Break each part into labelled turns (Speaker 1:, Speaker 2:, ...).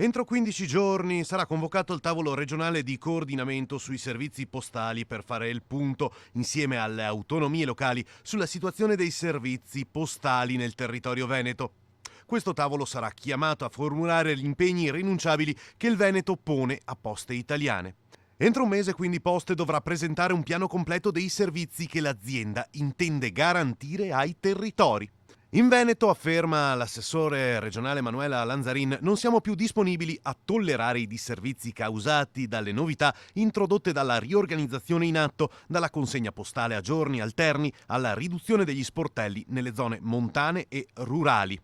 Speaker 1: Entro 15 giorni sarà convocato il tavolo regionale di coordinamento sui servizi postali per fare il punto, insieme alle autonomie locali, sulla situazione dei servizi postali nel territorio veneto. Questo tavolo sarà chiamato a formulare gli impegni irrinunciabili che il Veneto pone a Poste Italiane. Entro un mese quindi Poste dovrà presentare un piano completo dei servizi che l'azienda intende garantire ai territori. In Veneto, afferma l'assessore regionale Manuela Lanzarin, non siamo più disponibili a tollerare i disservizi causati dalle novità introdotte dalla riorganizzazione in atto, dalla consegna postale a giorni alterni alla riduzione degli sportelli nelle zone montane e rurali.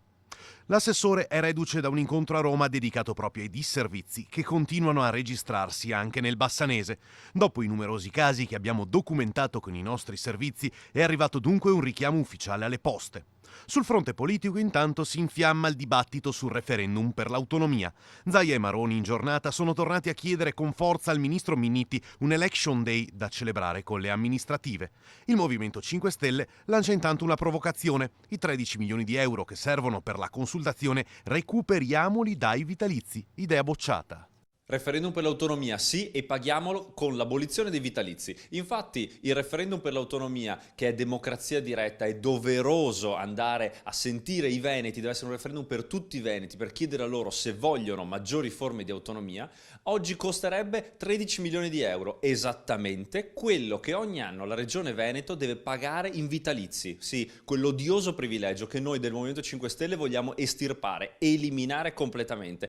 Speaker 1: L'assessore è reduce da un incontro a Roma dedicato proprio ai disservizi che continuano a registrarsi anche nel Bassanese. Dopo i numerosi casi che abbiamo documentato con i nostri servizi, è arrivato dunque un richiamo ufficiale alle poste. Sul fronte politico intanto si infiamma il dibattito sul referendum per l'autonomia. Zaia e Maroni in giornata sono tornati a chiedere con forza al ministro Minniti un election day da celebrare con le amministrative. Il Movimento 5 Stelle lancia intanto una provocazione. I 13 milioni di euro che servono per la consultazione recuperiamoli dai vitalizi. Idea bocciata.
Speaker 2: Referendum per l'autonomia sì, e paghiamolo con l'abolizione dei vitalizi. Infatti il referendum per l'autonomia, che è democrazia diretta, è doveroso andare a sentire i veneti, deve essere un referendum per tutti i veneti, per chiedere a loro se vogliono maggiori forme di autonomia, oggi costerebbe 13 milioni di euro, esattamente quello che ogni anno la Regione Veneto deve pagare in vitalizi. Sì, quell'odioso privilegio che noi del Movimento 5 Stelle vogliamo estirpare, eliminare completamente.